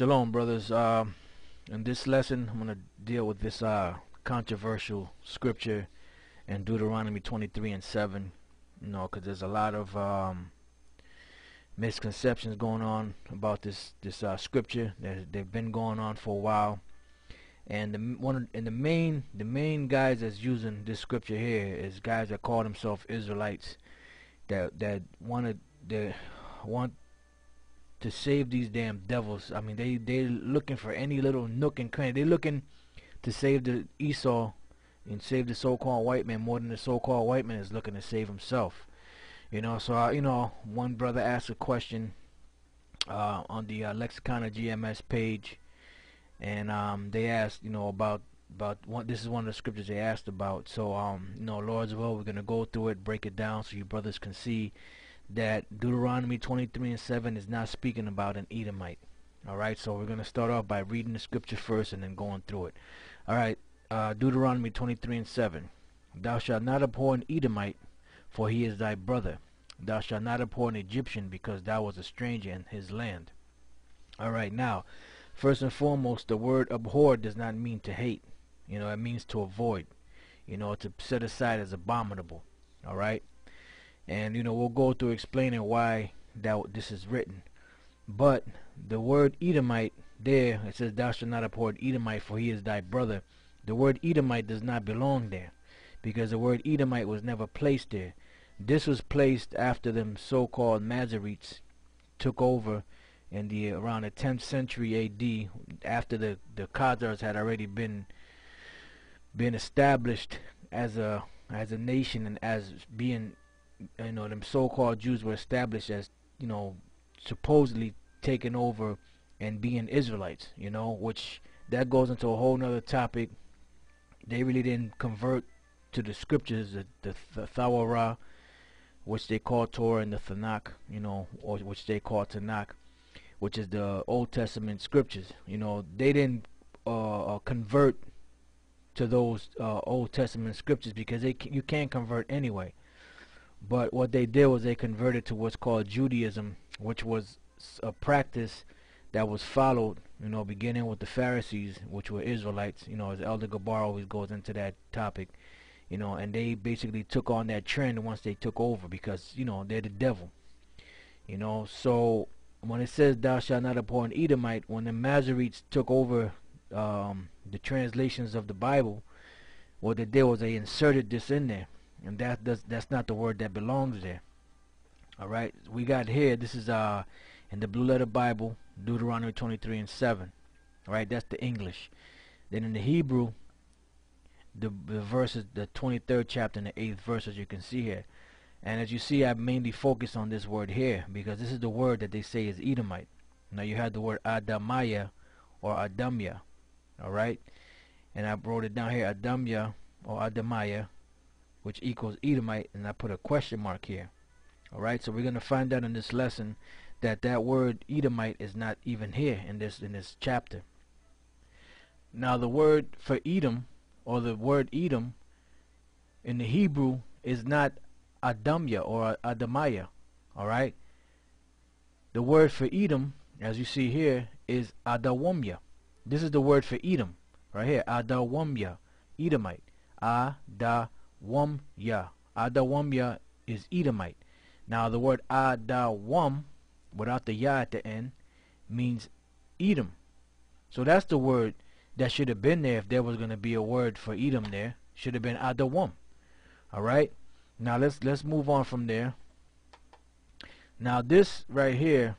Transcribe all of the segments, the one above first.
Shalom, brothers. In this lesson, I'm going to deal with this controversial scripture in Deuteronomy 23 and 7. You know, because there's a lot of misconceptions going on about this scripture. They've been going on for a while, and the main guys that's using this scripture here is guys that call themselves Israelites that want to save these damn devils. I mean, they're looking for any little nook and cranny. They're looking to save the Esau and save the so-called white man more than the so-called white man is looking to save himself. You know, so one brother asked a question on the Lexicon of GMS page, and they asked, about what this is one of the scriptures they asked about. So, Lord's will, we're gonna go through it, break it down, so you brothers can see that Deuteronomy 23 and 7 is not speaking about an Edomite. Alright, so we're going to start off by reading the scripture first and then going through it. Alright, Deuteronomy 23 and 7. Thou shalt not abhor an Edomite, for he is thy brother. Thou shalt not abhor an Egyptian, because thou wast a stranger in his land. Alright, now, first and foremost, the word abhor does not mean to hate. It means to avoid. To set aside as abominable. Alright? And we'll go through explaining why this is written. But the word Edomite there, it says thou shalt not abhor Edomite, for he is thy brother. The word Edomite does not belong there, because the word Edomite was never placed there. This was placed after them so-called Masoretes took over in around the 10th century AD, after the Khazars had already been established as a nation, and as being, them so-called Jews were established as, supposedly taking over and being Israelites, which that goes into a whole nother topic. They really didn't convert to the scriptures, the Thawara, which they call Torah, and the Tanakh, or which they call Tanakh, which is the Old Testament scriptures. They didn't convert to those Old Testament scriptures, because you can't convert anyway. But what they did was they converted to what's called Judaism, which was a practice that was followed, beginning with the Pharisees, which were Israelites. As Elder Gabar always goes into that topic, and they basically took on that trend once they took over, because, they're the devil. So when it says thou shalt not abhor an Edomite, when the Masoretes took over the translations of the Bible, what they did was they inserted this in there. And that's not the word that belongs there. Alright, we got here, this is in the Blue Letter Bible, Deuteronomy 23 and 7. Alright, that's the English. Then in the Hebrew, the verse is the 23rd chapter and the 8th verse, as you can see here. And as you see, I mainly focus on this word here, because this is the word that they say is Edomite. Now you have the word Adamaya or Adamya. Alright, and I wrote it down here, Adamya or Adamaya, which equals Edomite, and I put a question mark here. Alright, so we're going to find out in this lesson that word Edomite is not even here in this chapter. Now the word for Edom, or the word Edom in the Hebrew, is not Adamya or Adamaya. Alright, the word for Edom, as you see here, is Adawamya. This is the word for Edom right here, Adawamya, Edomite. Adawamya. Adawamya is Edomite. Now the word Adawam, without the ya at the end, means Edom. So that's the word that should have been there if there was going to be a word for Edom there. Should have been Adawam. Alright? Now let's move on from there. Now this right here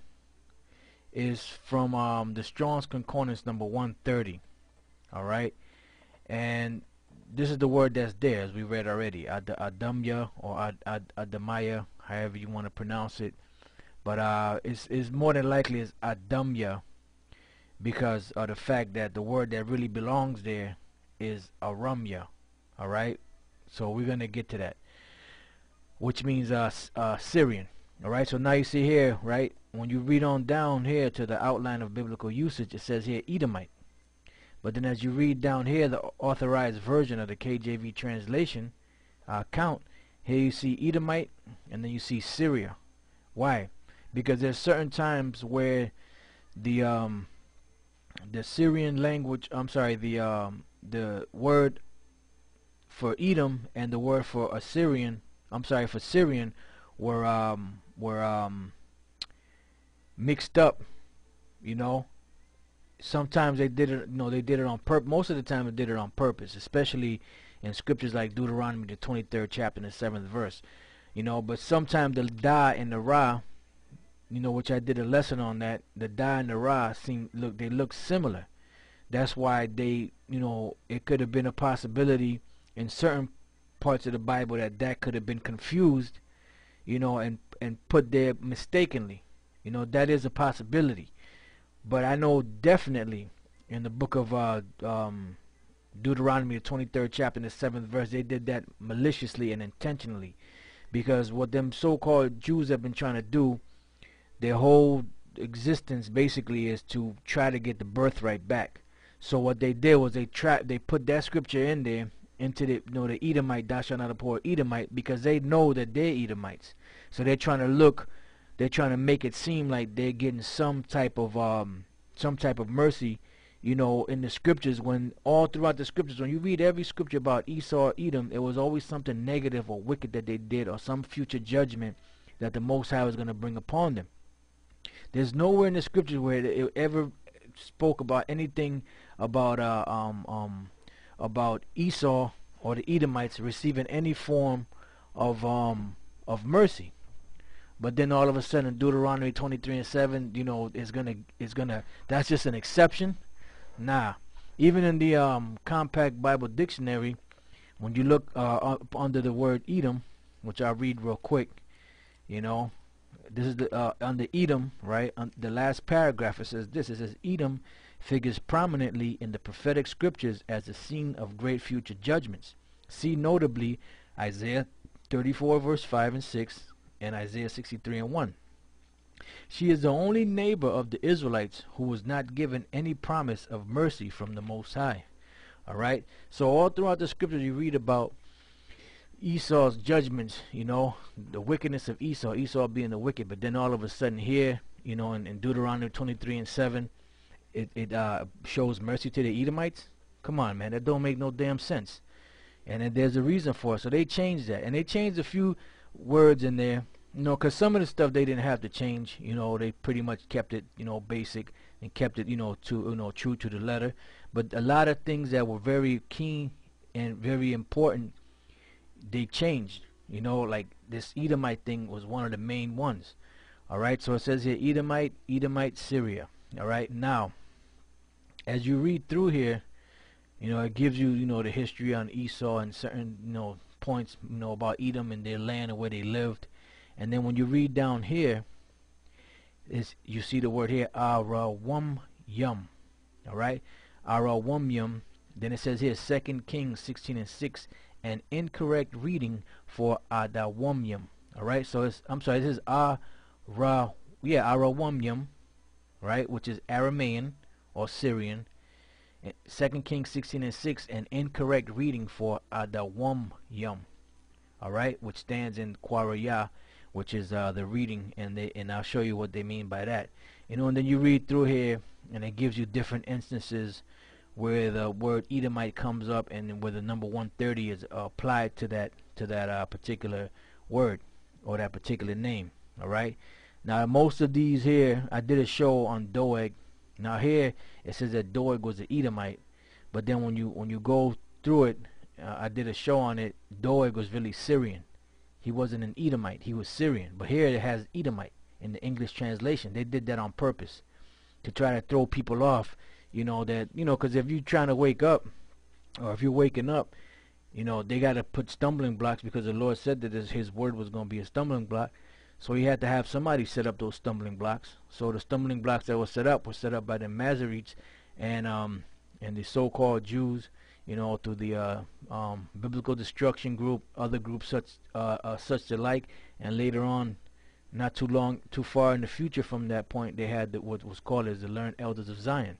is from the Strong's Concordance number 130. Alright? And this is the word that's there, as we read already, Adamya or Adamaya, however you want to pronounce it. But it's more than likely is Adamya, because of the fact that the word that really belongs there is Aramya. Alright, so we're going to get to that, which means Syrian. Alright, so now you see here, right, when you read on down here to the outline of biblical usage, it says here Edomite. But then as you read down here, the authorized version of the KJV translation count, here you see Edomite, and then you see Syria. Why? Because there's certain times where the the Syrian language, the word for Edom and the word for Assyrian, for Syrian, were mixed up. You know, sometimes they did it. They did it on purpose. Most of the time, they did it on purpose, especially in scriptures like Deuteronomy, the 23rd chapter, and the 7th verse. But sometimes the da and the ra, which I did a lesson on that, the da and the ra they look similar. That's why it could have been a possibility in certain parts of the Bible that could have been confused, and put there mistakenly. That is a possibility. But I know definitely in the book of Deuteronomy, the 23rd chapter, and the 7th verse, they did that maliciously and intentionally. Because what them so-called Jews have been trying to do, their whole existence basically is to try to get the birthright back. So what they did was they put that scripture in there into the the Edomite, thou shalt not abhor Edomite, because they know that they're Edomites. So they're trying to make it seem like they're getting some type of mercy, in the scriptures, when all throughout the scriptures, when you read every scripture about Esau or Edom, it was always something negative or wicked that they did, or some future judgment that the Most High was going to bring upon them. There's nowhere in the scriptures where it ever spoke about anything about Esau or the Edomites receiving any form of mercy. But then all of a sudden, Deuteronomy 23 and 7, it's gonna. That's just an exception. Nah, even in the Compact Bible Dictionary, when you look up under the word Edom, which I'll read real quick, this is the under Edom, right? The last paragraph, it says this. It says Edom figures prominently in the prophetic scriptures as the scene of great future judgments. See notably Isaiah 34 verse 5 and 6 and Isaiah 63 and 1. She is the only neighbor of the Israelites who was not given any promise of mercy from the Most High. Alright? So all throughout the scriptures you read about Esau's judgments, the wickedness of Esau being the wicked, but then all of a sudden here, in Deuteronomy 23 and 7, it shows mercy to the Edomites. Come on, man, that don't make no damn sense. And then there's a reason for it. So they changed that. And they changed a few words in there, because some of the stuff they didn't have to change. They pretty much kept it, basic, and kept it, true to the letter. But a lot of things that were very key and very important, they changed. Like this Edomite thing was one of the main ones. Alright, so it says here Edomite, Syria. Alright, now, as you read through here, it gives you, the history on Esau and certain, points, about Edom and their land and where they lived. And then when you read down here, you see the word here, Arawum-yum. Alright, Arawum-yum. Then it says here, 2 Kings 16 and 6, an incorrect reading for Adawum-yum. Alright, so this is Arawum-yum, right, which is Aramaean or Syrian. 2 Kings 16 and 6, an incorrect reading for Adawum-yum. Alright, which stands in Quarayah, which is the reading, and I'll show you what they mean by that. And then you read through here, and it gives you different instances where the word Edomite comes up, and where the number 130 is applied to that particular word or that particular name. Alright, now most of these here, I did a show on Doeg. Now here it says that Doeg was an Edomite, but then when you go through it, I did a show on it. Doeg was really Syrian. He wasn't an Edomite, he was Syrian. But here it has Edomite in the English translation. They did that on purpose to try to throw people off. Because if you're trying to wake up, or if you're waking up, they got to put stumbling blocks, because the Lord said that his word was going to be a stumbling block. So he had to have somebody set up those stumbling blocks. So the stumbling blocks that were set up by the Masoretes and the so-called Jews, through the Biblical Destruction Group, other groups such alike, and later on, not too far in the future from that point, they had what was called as the Learned Elders of Zion,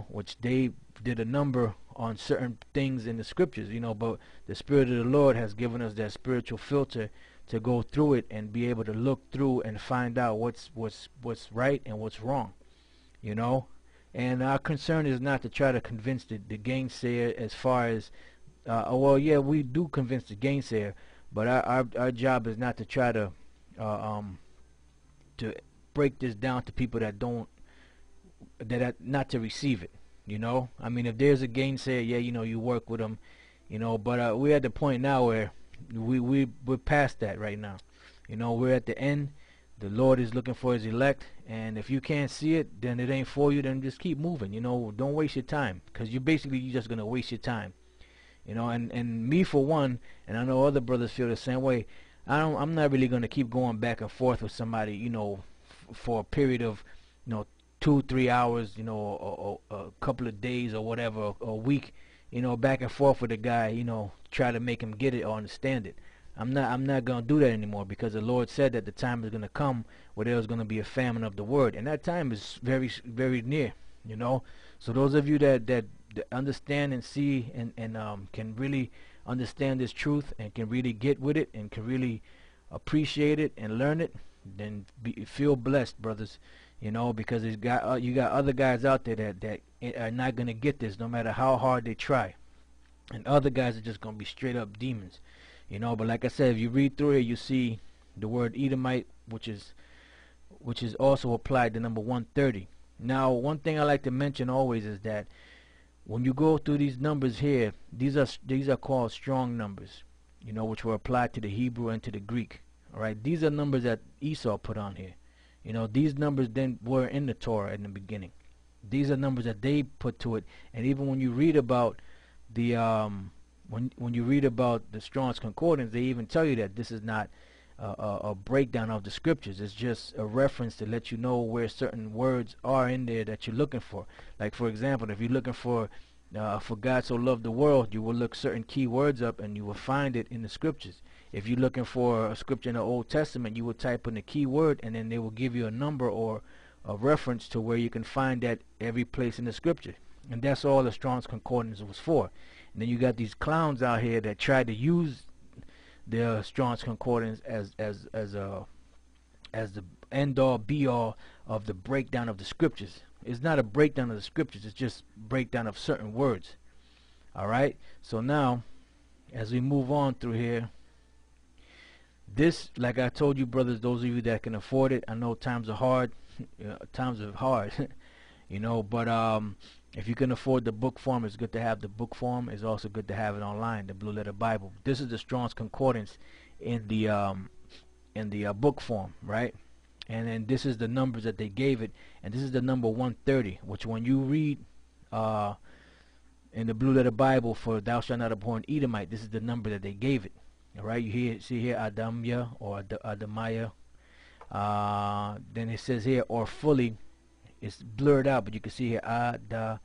which they did a number on certain things in the scriptures, but the Spirit of the Lord has given us that spiritual filter to go through it and be able to look through and find out what's right and what's wrong, And our concern is not to try to convince the gainsayer as far as, well, yeah, we do convince the gainsayer, but our job is not to try to break this down to people that don't, not to receive it. You know, I mean, if there's a gainsayer, yeah, you know, you work with them, you know, but we're at the point now where we're past that right now. You know, we're at the end. The Lord is looking for his elect, and if you can't see it, then it ain't for you. Then just keep moving. You know, don't waste your time, because you're just gonna waste your time. You know, and me for one, and I know other brothers feel the same way. I'm not really gonna keep going back and forth with somebody, you know, for a period of, you know, 2-3 hours, you know, or a couple of days or whatever, or a week, you know, back and forth with a guy, you know, try to make him get it or understand it. I'm not gonna do that anymore, because the Lord said that the time is gonna come where there's gonna be a famine of the word, and that time is very, very near. You know, so those of you that understand and see and can really understand this truth and can really get with it and can really appreciate it and learn it, then feel blessed, brothers. You know, because you got other guys out there that are not gonna get this, no matter how hard they try, and other guys are just gonna be straight up demons. You know, but like I said, if you read through here, you see the word Edomite, which is also applied to number 130. Now, one thing I like to mention always is that when you go through these numbers here, these are called strong numbers, you know, which were applied to the Hebrew and to the Greek. All right, these are numbers that Esau put on here. You know, these numbers then were in the Torah in the beginning. These are numbers that they put to it, and even when you read about the when you read about the Strong's Concordance, they even tell you that this is not a breakdown of the scriptures. It's just a reference to let you know where certain words are in there that you're looking for. Like, for example, if you're looking for God so loved the world, you will look certain key words up and you will find it in the scriptures. If you're looking for a scripture in the Old Testament, you will type in the key word, and then they will give you a number or a reference to where you can find that every place in the scripture. And that's all the Strong's Concordance was for. And then you got these clowns out here that try to use the Strong's Concordance as the end all be all of the breakdown of the scriptures. It's not a breakdown of the scriptures, it's just breakdown of certain words. Alright, so now as we move on through here, this, like I told you, brothers, those of you that can afford it, I know times are hard. Times are hard. You know, but if you can afford the book form, it's good to have the book form. It's also good to have it online, the Blue Letter Bible. This is the Strong's Concordance in the book form, right? And then this is the numbers that they gave it, and this is the number 130, which when you read in the Blue Letter Bible for "Thou shalt not abhor an Edomite," this is the number that they gave it. All right, you see here Adamya or Adamaya. Then it says here, or fully. It's blurred out, but you can see here Adawumya.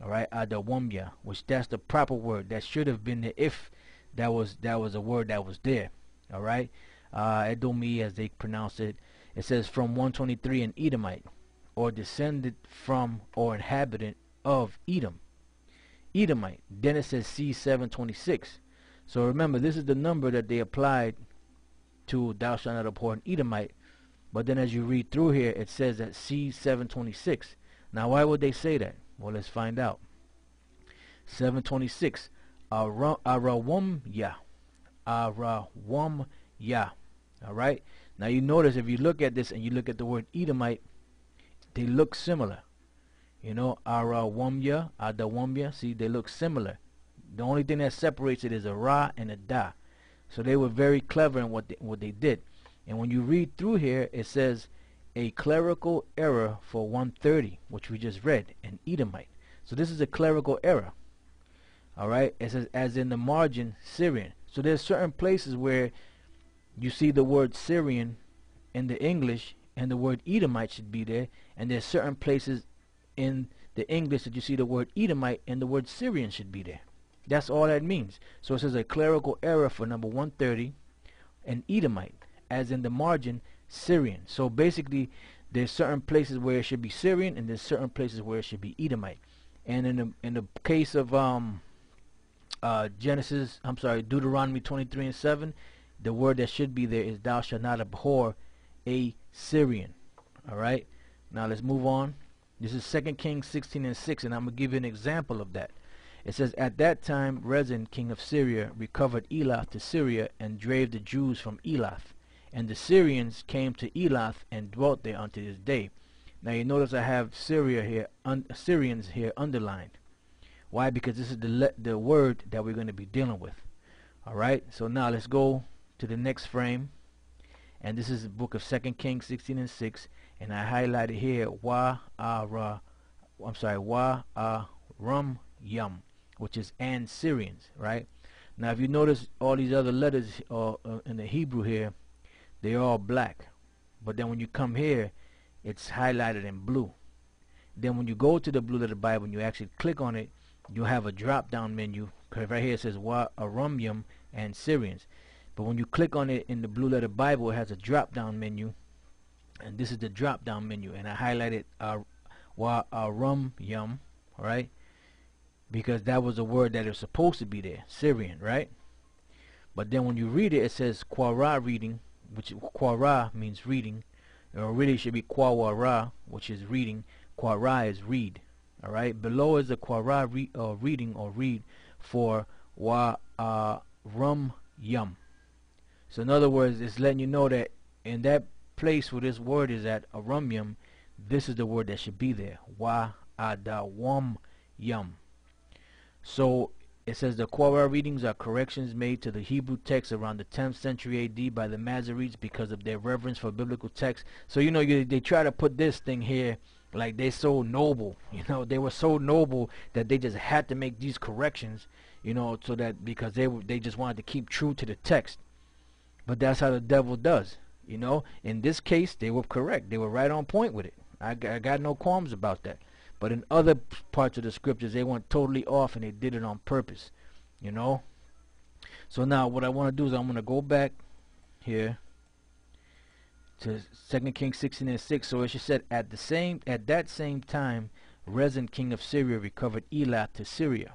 Alright, Adawumya, which that's the proper word. That should have been there if that was a word that was there. Alright. Edomi, as they pronounce it. It says from 123, an Edomite, or descended from or inhabitant of Edom. Edomite. Then it says C726. So remember, this is the number that they applied to "Thou shalt not abhor an Edomite." But then as you read through here, it says that C726. Now, why would they say that? Well, let's find out. 726. Arawumya. Arawumya. Alright? Now, you notice if you look at this and you look at the word Edomite, they look similar. You know, Arawumya, Adawumya. See, they look similar. The only thing that separates it is a Ra and a Da. So they were very clever in what they did. And when you read through here, it says a clerical error for 130, which we just read, an Edomite. So this is a clerical error. Alright, it says as in the margin, Syrian. So there's certain places where you see the word Syrian in the English and the word Edomite should be there. And there's certain places in the English that you see the word Edomite and the word Syrian should be there. That's all that means. So it says a clerical error for number 130, an Edomite. As in the margin, Syrian. So basically, there's certain places where it should be Syrian, and there's certain places where it should be Edomite. And in the case of Deuteronomy 23:7, the word that should be there is "Thou shalt not abhor a Syrian." All right. Now let's move on. This is 2 Kings 16 and 6, and I'm going to give you an example of that. It says, at that time Rezin, king of Syria, recovered Elath to Syria, and drave the Jews from Elath. And the Syrians came to Elath, and dwelt there unto this day. Now you notice I have Syrians here underlined. Why? Because this is the word that we're going to be dealing with. Alright, so now let's go to the next frame. And this is the book of 2 Kings 16 and 6. And I highlighted here Rum Yum, which is and Syrians, right? Now if you notice all these other letters in the Hebrew here, they're all black. But then when you come here, it's highlighted in blue. Then when you go to the Blue Letter Bible and you actually click on it, you'll have a drop down menu. Because right here it says Rum Yum and Syrians. But when you click on it in the Blue Letter Bible, it has a drop down menu. And this is the drop down menu. And I highlighted Rum Yum, right? Because that was a word that is supposed to be there, Syrian, right? But then when you read it, it says Quara reading, which Quara means reading, or really it should be Quawara, which is reading. Quara is read, all right? Below is the Quara reading or read for Rum Yum. So in other words, it's letting you know that in that place where this word is at, Rum Yum, this is the word that should be there, Wam Yum. So it says the Quora readings are corrections made to the Hebrew text around the 10th century AD by the Masoretes because of their reverence for biblical texts. So you know they try to put this thing here like they're so noble. You know, they were so noble that they just had to make these corrections. You know, so that because they just wanted to keep true to the text. But that's how the devil does. You know, in this case they were correct. They were right on point with it. I got no qualms about that. But in other parts of the scriptures, they went totally off and they did it on purpose, you know. So now what I want to do is I'm going to go back here to 2 Kings 16 and 6. So as she said, at that same time, Rezin, king of Syria, recovered Elath to Syria,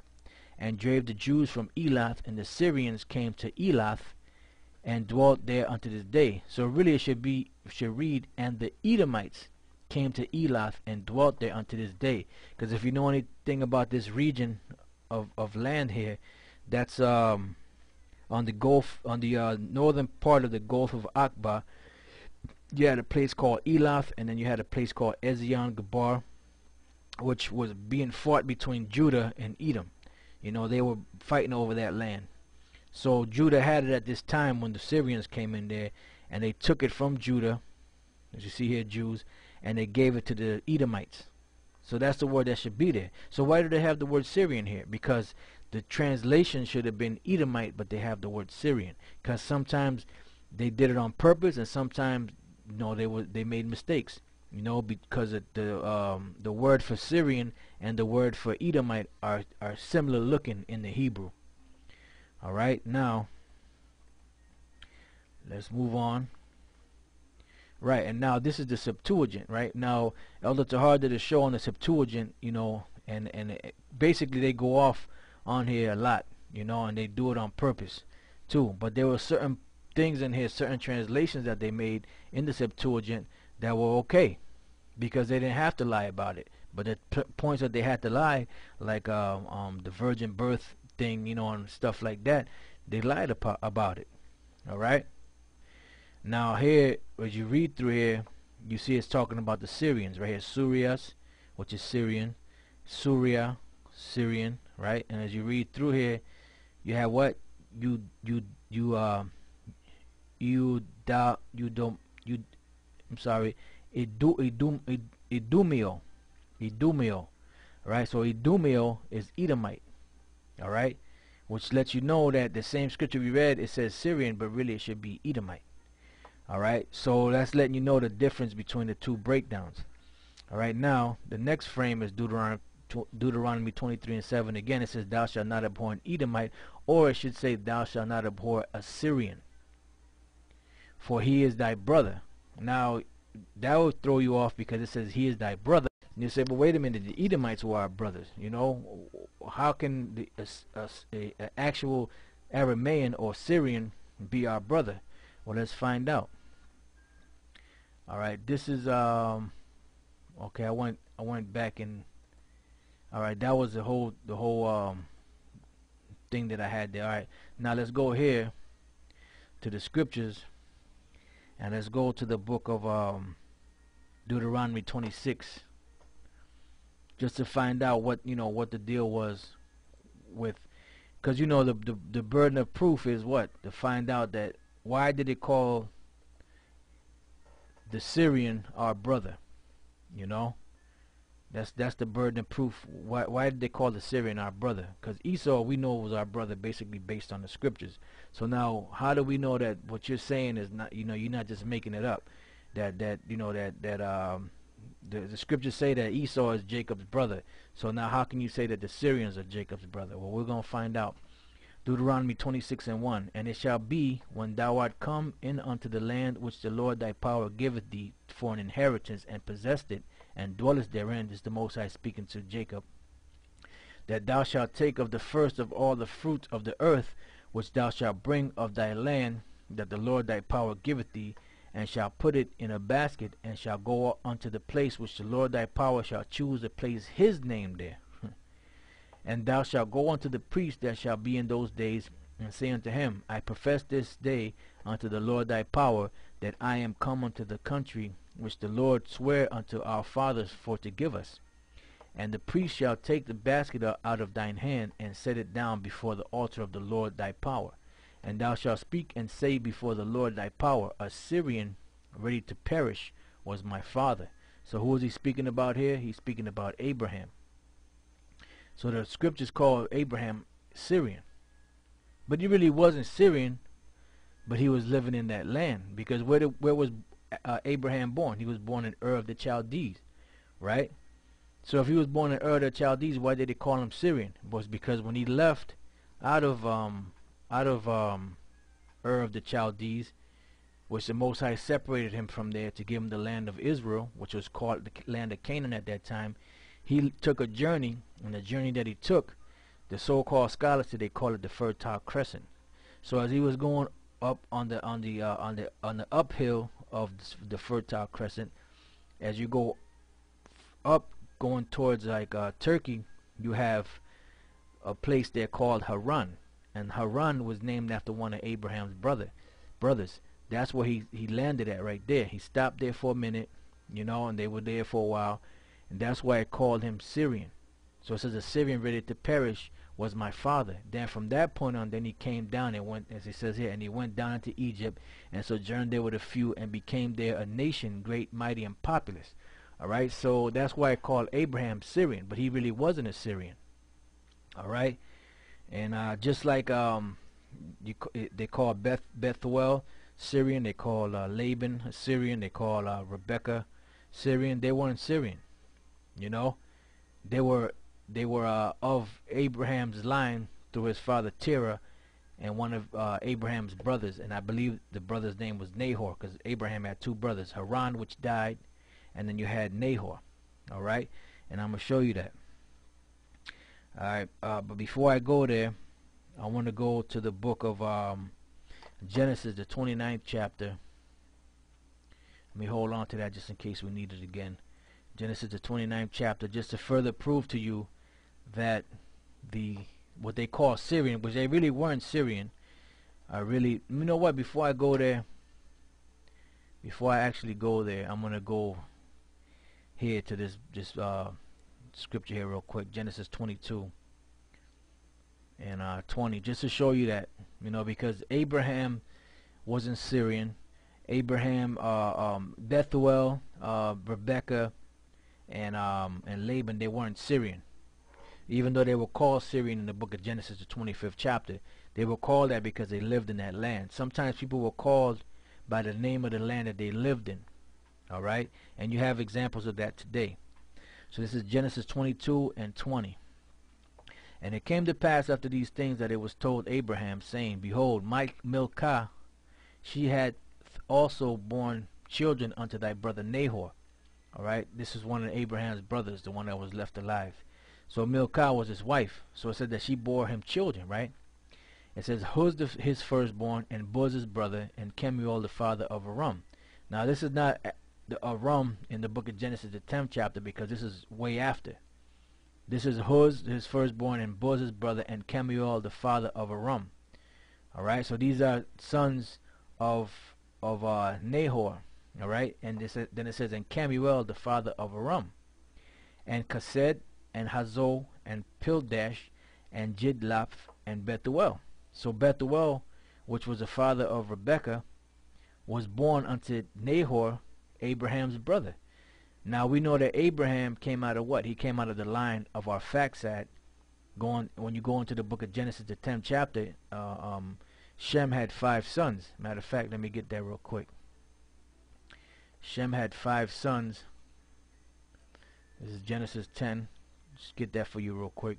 and drave the Jews from Elath, and the Syrians came to Elath, and dwelt there unto this day. So really it should read, and the Edomites came to Elath and dwelt there unto this day. Because if you know anything about this region of land here, that's on the Gulf, on the northern part of the Gulf of Aqaba. You had a place called Elath, and then you had a place called Ezion Geber, which was being fought between Judah and Edom. You know, they were fighting over that land. So Judah had it at this time when the Syrians came in there, and they took it from Judah, as you see here, Jews, and they gave it to the Edomites. So that's the word that should be there. So why do they have the word Syrian here? Because the translation should have been Edomite, but they have the word Syrian. Because sometimes they did it on purpose, and sometimes they made mistakes. You know, because the word for Syrian and the word for Edomite are similar looking in the Hebrew. All right, now let's move on. Right, and now this is the Septuagint, right? Now, Elder Tahar did a show on the Septuagint, you know, and basically they go off on here a lot, you know, and they do it on purpose, too. But there were certain things in here, certain translations that they made in the Septuagint that were okay, because they didn't have to lie about it. But the points that they had to lie, like the virgin birth thing, you know, and stuff like that, they lied about it, all right? Now here, as you read through here, you see it's talking about the Syrians right here. Surias, which is Syrian. Suria, Syrian, right? And as you read through here, you have what? I'm sorry, Idumio. Idumio. Right? So Idumio is Edomite. Alright? Which lets you know that the same scripture we read, it says Syrian, but really it should be Edomite. Alright, so that's letting you know the difference between the two breakdowns. Alright, now the next frame is Deuteronomy 23 and 7. Again, it says, thou shalt not abhor an Edomite, or it should say, thou shalt not abhor a Syrian, for he is thy brother. Now, that will throw you off because it says he is thy brother. And you say, but wait a minute, the Edomites were our brothers. You know, how can an actual Aramaean or Syrian be our brother? Well, let's find out. Alright, this is, let Okay, I went back and all right, that was the whole thing that I had there. All right, now let's go here to the scriptures and let's go to the book of Deuteronomy 26, just to find out what the deal was with, because the burden of proof is what, to find out that why did it call the Syrian our brother. you know that's the burden of proof. Why did they call the Syrian our brother? Because Esau, we know, was our brother, basically based on the scriptures. So now how do we know that what you're saying is not, you're not just making it up, that the scriptures say that Esau is Jacob's brother. So now how can you say that the Syrians are Jacob's brother? Well, we're going to find out. Deuteronomy 26:1. And it shall be, when thou art come in unto the land which the Lord thy power giveth thee for an inheritance, and possessed it, and dwellest therein, this is the Most High speaking to Jacob, that thou shalt take of the first of all the fruit of the earth, which thou shalt bring of thy land, that the Lord thy power giveth thee, and shall put it in a basket, and shall go unto the place which the Lord thy power shall choose to place his name there. And thou shalt go unto the priest that shall be in those days, and say unto him, I profess this day unto the Lord thy power, that I am come unto the country which the Lord sware unto our fathers for to give us. And the priest shall take the basket out of thine hand, and set it down before the altar of the Lord thy power. And thou shalt speak and say before the Lord thy power, a Syrian ready to perish was my father. So who is he speaking about here? He's speaking about Abraham. So the scriptures call Abraham Syrian. But he really wasn't Syrian, but he was living in that land. Because where was Abraham born? He was born in Ur of the Chaldees, right? So if he was born in Ur of the Chaldees, why did they call him Syrian? It was because when he left out of Ur of the Chaldees, which the Most High separated him from there to give him the land of Israel, which was called the land of Canaan at that time, he took a journey, and the journey that he took, the so-called scholars today call it the Fertile Crescent. So as he was going up on the uphill of the Fertile Crescent, as you go up going towards like Turkey, you have a place there called Haran, and Haran was named after one of Abraham's brothers. That's where he landed at right there. He stopped there for a minute, and they were there for a while, and that's why it called him Syrian. So it says a Syrian ready to perish was my father. Then from that point on, then he came down and went, as it says here, and he went down into Egypt and sojourned there with a few, and became there a nation great, mighty, and populous. All right, so that's why it called Abraham Syrian, but he really wasn't a Syrian. All right, and just like they call Bethuel Syrian, they call Laban a Syrian, they call Rebecca Syrian. They weren't Syrian. They were of Abraham's line through his father Terah, and one of Abraham's brothers, and I believe the brother's name was Nahor, because Abraham had two brothers, Haran, which died, and then you had Nahor. All right, and I'm gonna show you that. All right, but before I go there, I want to go to the book of Genesis, the 29th chapter. Let me hold on to that just in case we need it again. Genesis, the 29th chapter, just to further prove to you that what they call Syrian, which they really weren't Syrian, you know what, before I actually go there, I'm going to go here to this scripture here real quick, Genesis 22 and 20, just to show you that, because Abraham wasn't Syrian. Abraham, Bethuel, Rebecca, and Laban, they weren't Syrian. Even though they were called Syrian in the book of Genesis, the 25th chapter, they were called that because they lived in that land. Sometimes people were called by the name of the land that they lived in. All right, and you have examples of that today. So this is Genesis 22 and 20. And it came to pass after these things that it was told Abraham, saying, Behold, Milcah, she had also borne children unto thy brother Nahor. All right, this is one of Abraham's brothers, the one that was left alive. So Milcah was his wife. So it said that she bore him children, right? It says Huz his firstborn, and Buz his brother, and Kemuel the father of Aram. Now this is not the Aram in the book of Genesis, the 10th chapter, because this is way after. This is Huz, his firstborn, and Buz, his brother, and Kemuel, the father of Aram. All right, so these are sons of Nahor. All right, and then it says, and Kemuel, the father of Aram, and Chesed, and Hazor, and Pildash, and Jidlaph, and Bethuel. So Bethuel, which was the father of Rebekah, was born unto Nahor, Abraham's brother. Now we know that Abraham came out of what? He came out of the line of Arphaxad. When you go into the book of Genesis, the 10th chapter, Shem had 5 sons. Matter of fact, let me get that real quick. Shem had 5 sons. This is Genesis 10. Just get that for you real quick.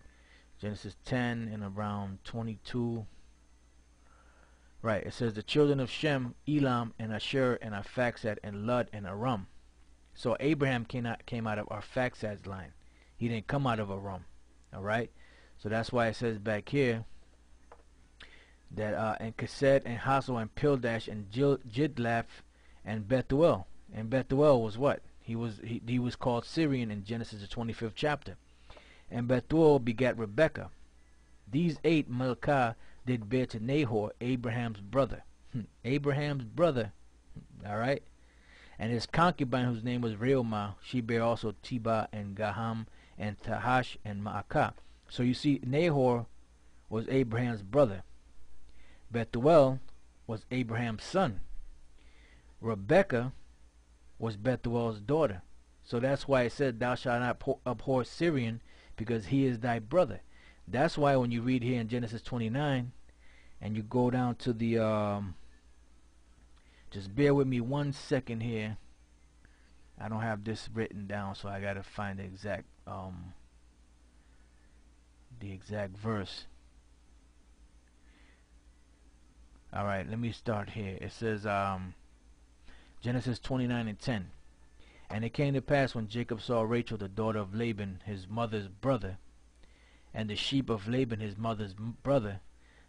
Genesis 10 and around 22. Right, it says the children of Shem, Elam, and Asher, and Arphaxad, and Lud, and Aram. So Abraham came out of Arphaxad's line. He didn't come out of Aram. Alright? So that's why it says back here that and Chesed, and Hazor, and Pildash, and Jidlaph, and Bethuel. And Bethuel was what? He was called Syrian in Genesis the 25th chapter. And Bethuel begat Rebekah. These 8 Milcah did bear to Nahor, Abraham's brother. Abraham's brother. Alright? And his concubine, whose name was Reumah, she bare also Tebah, and Gaham, and Tahash, and Maacah. So you see, Nahor was Abraham's brother. Bethuel was Abraham's son. Rebekah was Bethuel's daughter. So that's why it said, thou shalt not abhor Syrian, because he is thy brother. That's why when you read here in Genesis 29, and you go down to the, just bear with me 1 second here. I don't have this written down, so I gotta find the exact verse. Alright, let me start here. It says, Genesis 29 and 10. And it came to pass when Jacob saw Rachel, the daughter of Laban, his mother's brother, and the sheep of Laban, his mother's brother,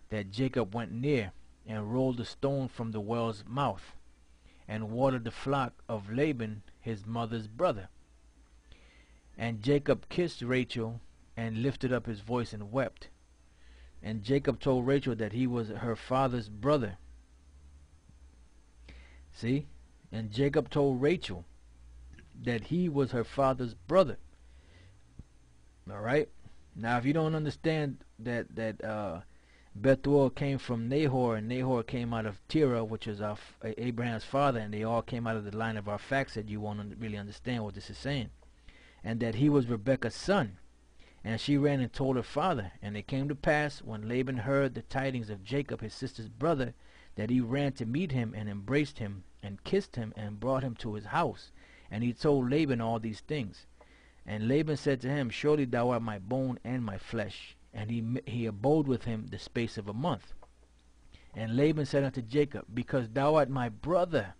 that Jacob went near, and rolled a stone from the well's mouth, and watered the flock of Laban, his mother's brother. And Jacob kissed Rachel, and lifted up his voice, and wept. And Jacob told Rachel that he was her father's brother. See? And Jacob told Rachel that he was her father's brother. Alright? Now if you don't understand that Bethuel came from Nahor, and Nahor came out of Terah, which is Abraham's father, and they all came out of the line of Arphaxad, you won't really understand what this is saying. And that he was Rebekah's son. And she ran and told her father. And it came to pass, when Laban heard the tidings of Jacob his sister's brother, that he ran to meet him, and embraced him, and kissed him, and brought him to his house. And he told Laban all these things. And Laban said to him, surely thou art my bone and my flesh. And he abode with him the space of a month. And Laban said unto Jacob, because thou art my brother.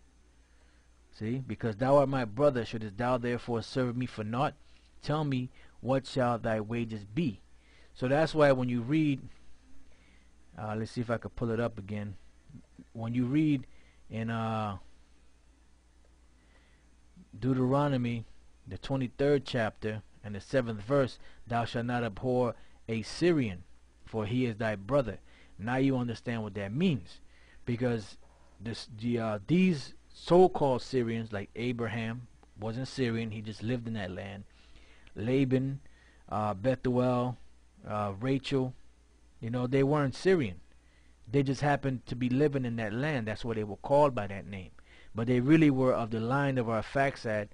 See, because thou art my brother, shouldest thou therefore serve me for naught? Tell me, what shall thy wages be? So that's why when you read, let's see if I could pull it up again. When you read in Deuteronomy, the 23rd chapter, and the 7th verse, thou shalt not abhor a Syrian, for he is thy brother. Now you understand what that means. Because these so-called Syrians, like Abraham, wasn't Syrian, he just lived in that land. Laban, Bethuel, Rachel, they weren't Syrian. They just happened to be living in that land. That's why they were called by that name. But they really were of the line of Arphaxad,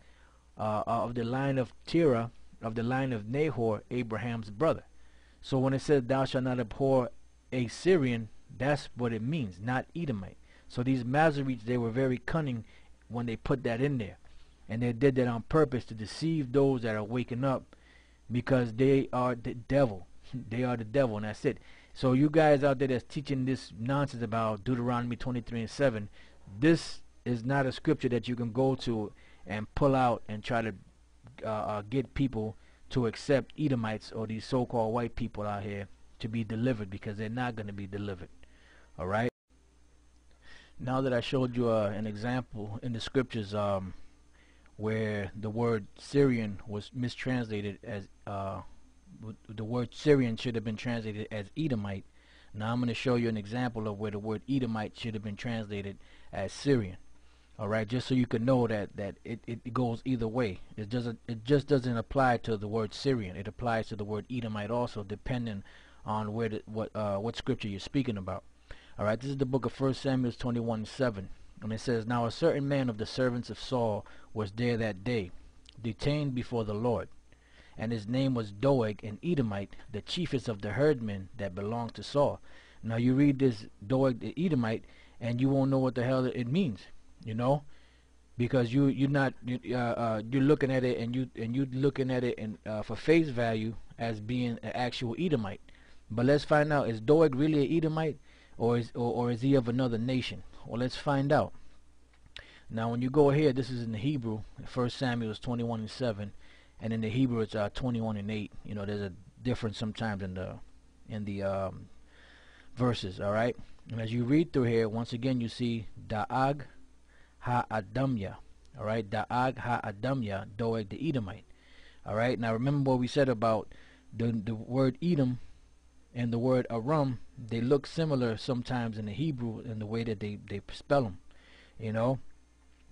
of the line of Terah, of the line of Nahor, Abraham's brother. So when it says thou shalt not abhor a Syrian, that's what it means, not Edomite. So these Masoretes, they were very cunning when they put that in there. And they did that on purpose to deceive those that are waking up, because they are the devil. They are the devil, and that's it. So you guys out there that's teaching this nonsense about Deuteronomy 23 and 7, this is not a scripture that you can go to and pull out and try to get people to accept Edomites or these so-called white people out here to be delivered, because they're not going to be delivered. Alright? Now that I showed you an example in the scriptures, where the word Syrian was mistranslated as the word Syrian should have been translated as Edomite. Now I'm going to show you an example of where the word Edomite should have been translated as Syrian. All right, just so you can know that it goes either way. It just doesn't apply to the word Syrian. It applies to the word Edomite also, depending on what scripture you're speaking about. All right, this is the book of 1 Samuel 21:7, and it says, "Now a certain man of the servants of Saul was there that day, detained before the Lord, and his name was Doeg an Edomite, the chiefest of the herdmen that belonged to Saul." Now you read this Doeg the Edomite, and you won't know what the hell it means, because you're looking at it and you looking at it and for face value as being an actual Edomite. But let's find out, is Doeg really an Edomite, or is he of another nation? Well, let's find out. Now when you go here, this is in the Hebrew. 1 Samuel is 21:7, and in the Hebrew it's 21:8. There's a difference sometimes in the verses. All right, and as you read through here, once again you see Da'ag ha-Adamya. All right, Da'ag ha-Adamya, Doeg the Edomite. All right, now remember what we said about the word Edom and the word Aram. They look similar sometimes in the Hebrew in the way that they spell them.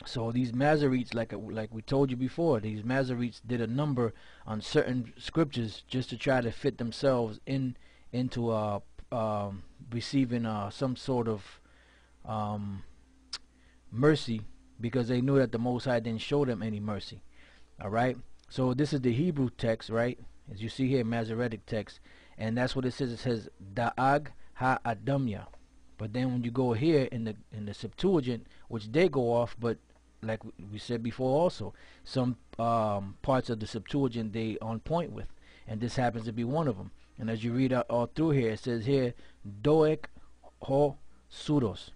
So these Masoretes, like we told you before, these Masoretes did a number on certain scriptures just to try to fit themselves into receiving some sort of mercy, because they knew that the Most High didn't show them any mercy. All right, so this is the Hebrew text, right? As you see here, Masoretic text, and that's what it says. It says Da'ag ha-Adamya. But then when you go here in the Septuagint, which they go off, but like we said before also, some parts of the Septuagint they on point with, and this happens to be one of them. And as you read all through here, it says here, Doeg ho Sudos.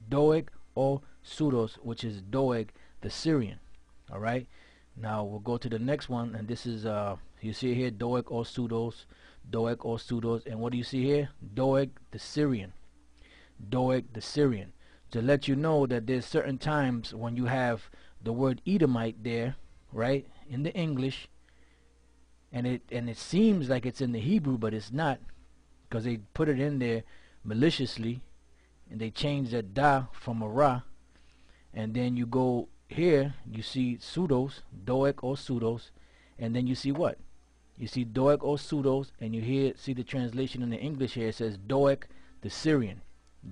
Doeg o Sudos, which is Doeg the Syrian. All right, now we'll go to the next one, and this is you see here, Doeg o Sudos, Doeg o Sudos, and what do you see here? Doeg the Syrian. Doeg the Syrian, to let you know that there's certain times when you have the word Edomite there, right, in the English, and it seems like it's in the Hebrew, but it's not, because they put it in there maliciously, and they changed the da from a ra, and then you go here, you see Sudos, Doeg or Sudos, and then you see what? You see Doeg or Sudos, and you see the translation in the English here. It says Doeg the Syrian.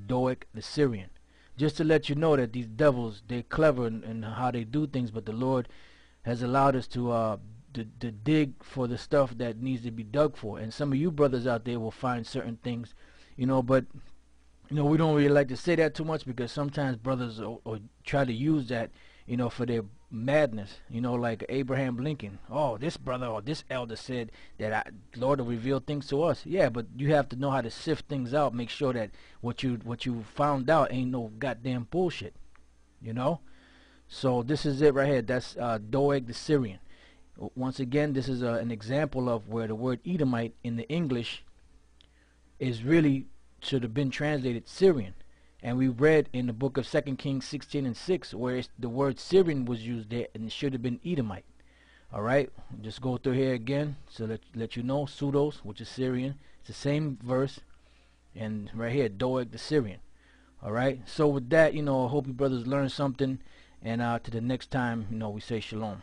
Doeg the Syrian. Just to let you know that these devils, they're clever in how they do things, but the Lord has allowed us to dig for the stuff that needs to be dug for. And some of you brothers out there will find certain things, but we don't really like to say that too much, because sometimes brothers or try to use that, for their madness, like Abraham Lincoln. Oh, this brother or this elder said that Lord will reveal things to us. Yeah, but you have to know how to sift things out, make sure that what you found out ain't no goddamn bullshit, So this is it right here. That's Doeg the Syrian. Once again, this is an example of where the word Edomite in the English is really should have been translated Syrian. And we read in the book of 2 Kings 16:6 where the word Syrian was used there, and it should have been Edomite. All right, just go through here again so let you know. Sudos, which is Syrian, it's the same verse, and right here Doeg the Syrian. All right, so with that, I hope you brothers learned something, and to the next time, we say shalom.